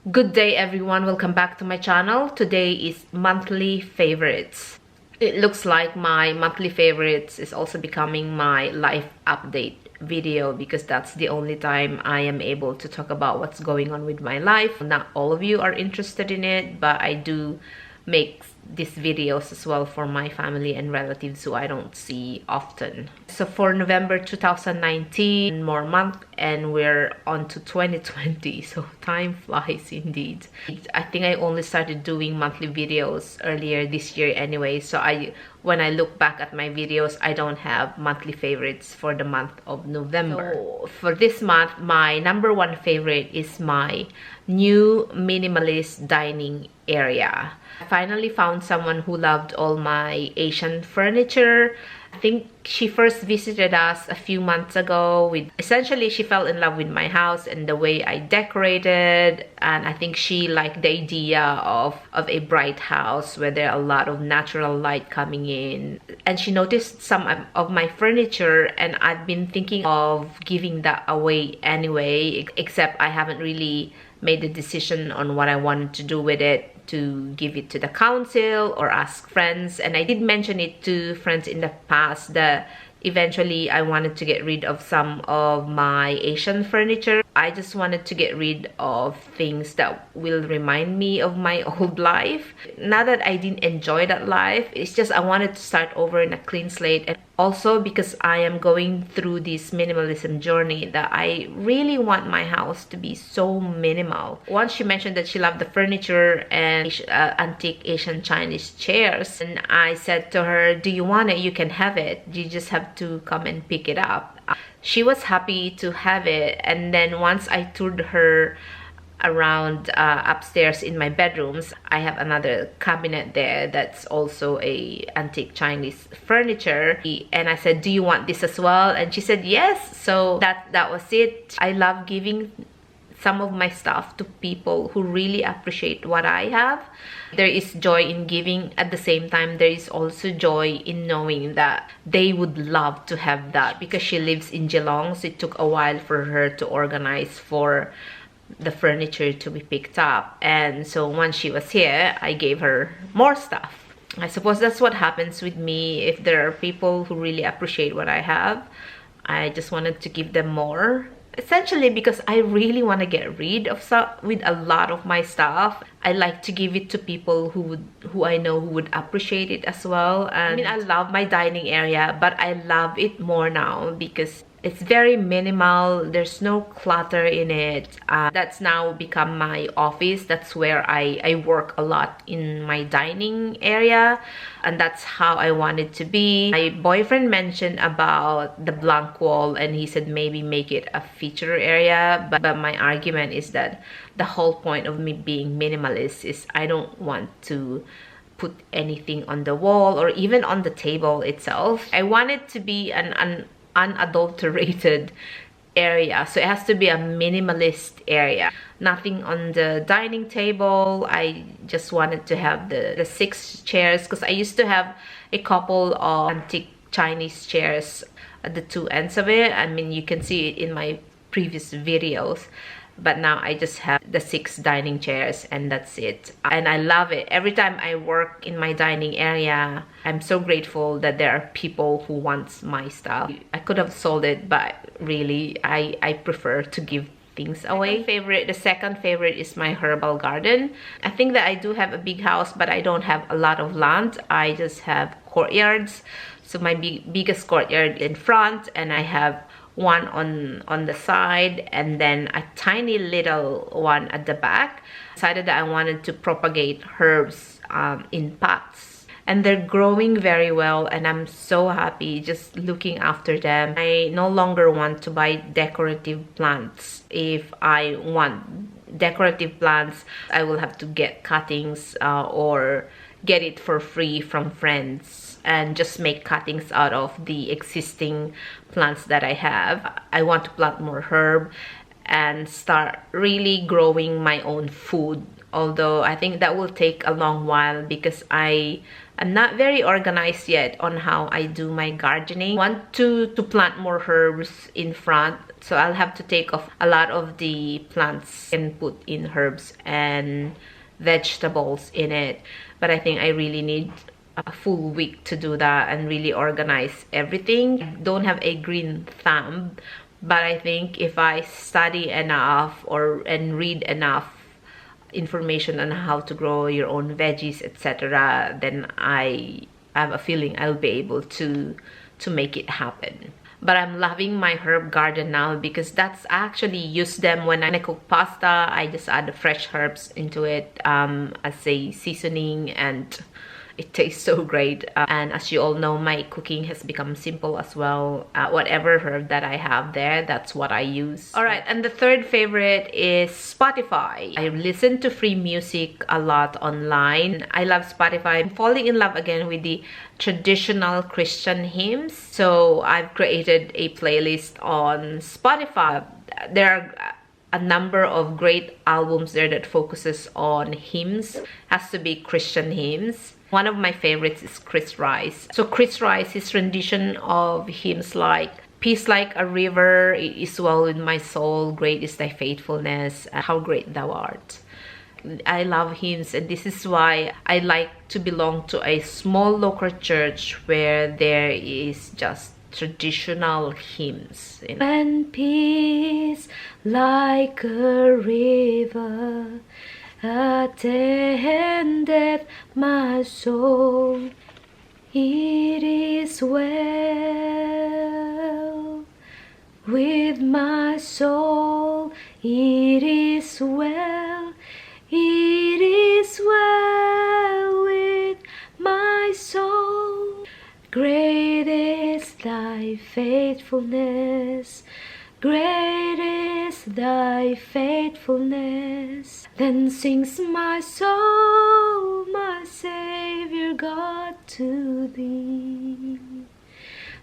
Good day everyone, welcome back to my channel. Today is monthly favorites. It looks like my monthly favorites is also becoming my life update video because that's the only time I am able to talk about what's going on with my life. Not all of you are interested in it, but I do make these videos as well for my family and relatives who I don't see often. So for November 2019, more month and we're on to 2020, so time flies indeed. I think I only started doing monthly videos earlier this year anyway, so when I look back at my videos, I don't have monthly favorites for the month of November. So for this month, my number one favorite is my new minimalist dining area. I finally found someone who loved all my Asian furniture. I think she first visited us a few months ago. Essentially, she fell in love with my house and the way I decorated, and I think she liked the idea of a bright house where there are a lot of natural light coming in. And she noticed some of my furniture, and I've been thinking of giving that away anyway, except I haven't really made the decision on what I wanted to do with it, to give it to the council or ask friends. And I did mention it to friends in the past that eventually I wanted to get rid of some of my Asian furniture. I just wanted to get rid of things that will remind me of my old life. Not that I didn't enjoy that life, it's just I wanted to start over in a clean slate. And also because I am going through this minimalism journey that I really want my house to be so minimal. Once she mentioned that she loved the furniture and antique Asian Chinese chairs, and I said to her, do you want it? You can have it. You just have to come and pick it up. She was happy to have it, and then once I toured her around upstairs in my bedrooms, I have another cabinet there that's also a antique Chinese furniture, and I said, do you want this as well? And she said yes. So that was it. I love giving some of my stuff to people who really appreciate what I have. There is joy in giving. At the same time, there is also joy in knowing that they would love to have that, because she lives in Geelong, so it took a while for her to organize for the furniture to be picked up. And so once she was here, I gave her more stuff. I suppose that's what happens with me. If there are people who really appreciate what I have, I just wanted to give them more. Essentially because I really want to get rid of with a lot of my stuff. I like to give it to people who I know who would appreciate it as well. And I mean, I love my dining area, but I love it more now because it's very minimal. There's no clutter in it. That's now become my office. That's where I work a lot, in my dining area, and that's how I want it to be. My boyfriend mentioned about the blank wall, and he said maybe make it a feature area, but my argument is that the whole point of me being minimalist is I don't want to put anything on the wall or even on the table itself. I want it to be an unadulterated area, so it has to be a minimalist area. Nothing on the dining table. I just wanted to have the 6 chairs, because I used to have a couple of antique Chinese chairs at the 2 ends of it. I mean, you can see it in my previous videos, but now I just have the 6 dining chairs and that's it. And I love it. Every time I work in my dining area, I'm so grateful that there are people who want my stuff. I could have sold it, but really I prefer to give things away. The second favorite is my herbal garden. I think that I do have a big house, but I don't have a lot of land. I just have courtyards. So my biggest courtyard in front, and I have one on the side, and then a tiny little one at the back. I decided that I wanted to propagate herbs in pots, and they're growing very well, and I'm so happy just looking after them. I no longer want to buy decorative plants. If I want decorative plants, I will have to get cuttings or get it for free from friends and just make cuttings out of the existing plants that I have. I want to plant more herb and start really growing my own food, although I think that will take a long while because I am not very organized yet on how I do my gardening. I want to plant more herbs in front So I'll have to take off a lot of the plants and put in herbs and vegetables in it. But I think I really need a full week to do that and really organize everything. I don't have a green thumb, but I think if I study enough and read enough information on how to grow your own veggies, etc., then I have a feeling I'll be able to make it happen. But I'm loving my herb garden now because that's actually use them when I cook pasta. I just add the fresh herbs into it as a seasoning, and it tastes so great. And as you all know, my cooking has become simple as well. Whatever herb that I have there, that's what I use. All right, and the third favorite is Spotify. I listen to free music a lot online. I love Spotify. I'm falling in love again with the traditional Christian hymns. So I've created a playlist on Spotify. There are a number of great albums there that focuses on hymns. Has to be Christian hymns. One of my favorites is Chris Rice. So Chris Rice, his rendition of hymns like Peace Like a River, It Is Well With My Soul, Great Is Thy Faithfulness, How Great Thou Art. I love hymns, and this is why I like to belong to a small local church where there is just traditional hymns. When peace like a river attendeth my soul, it is well with my soul, it is well, it is well with my soul. Great is thy faithfulness, great is thy faithfulness. Then sings my soul, my Savior God, to thee.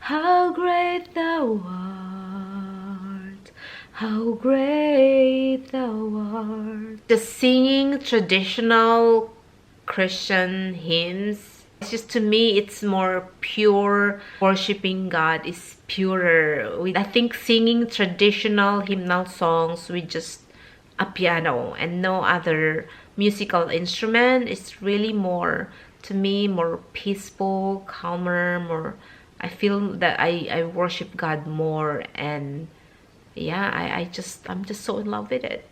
How great thou art, how great thou art. Just singing traditional Christian hymns, it's just, to me, it's more pure. Worshipping God is purer. I think singing traditional hymnal songs with just a piano and no other musical instrument is really more, to me, more peaceful, calmer, more, I feel that I worship God more, and yeah, I'm just so in love with it.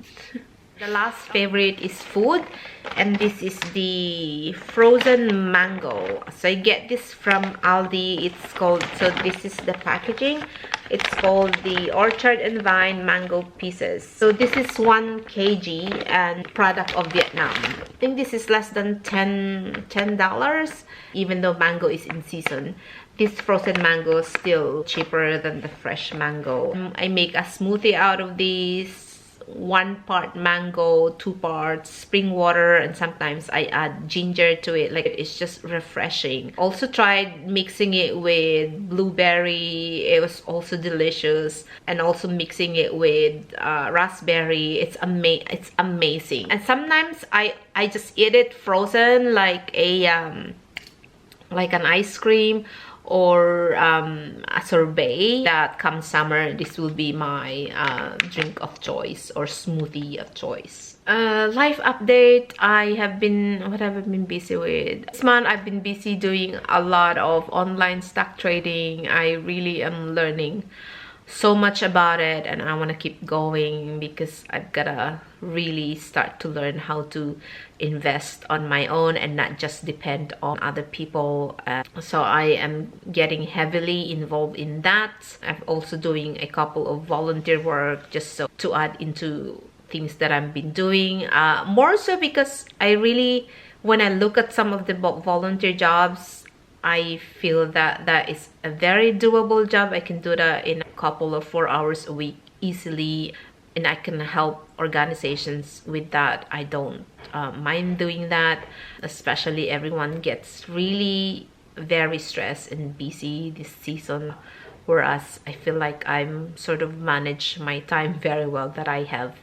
The last favorite is food, and this is the frozen mango. So I get this from Aldi. It's called, so this is the packaging. It's called the Orchard and Vine Mango Pieces. So this is 1 kg and product of Vietnam. I think this is less than $10, even though mango is in season. This frozen mango is still cheaper than the fresh mango. I make a smoothie out of these. 1 part mango, 2 parts spring water, and sometimes I add ginger to it. Like, it's just refreshing. Also tried mixing it with blueberry. It was also delicious. And also mixing it with raspberry. It's amazing. And sometimes I just eat it frozen, like an ice cream or a sorbet. That comes summer, this will be my drink of choice or smoothie of choice. Life update. What have I been busy with? This month I've been busy doing a lot of online stock trading. I really am learning so much about it, and I want to keep going because I've gotta really start to learn how to invest on my own and not just depend on other people. So I am getting heavily involved in that. I'm also doing a couple of volunteer work just so to add into things that I've been doing, more so because I really, when I look at some of the volunteer jobs, I feel that that is a very doable job. I can do that in a couple of 4 hours a week easily, and I can help organizations with that. I don't mind doing that, especially everyone gets really very stressed and busy this season, whereas I feel like I'm sort of manage my time very well, that I have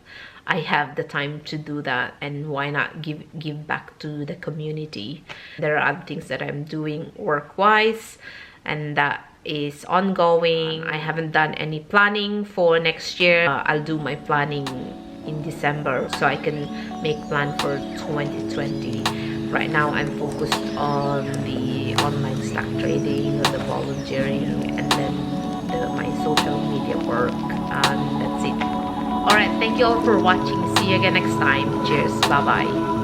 the time to do that, and why not give back to the community. There are other things that I'm doing work-wise, and that is ongoing. I haven't done any planning for next year. I'll do my planning in December so I can make plan for 2020. Right now I'm focused on the online stock trading, the volunteering, and then my social media work, and that's it. Alright, thank you all for watching. See you again next time. Cheers. Bye bye.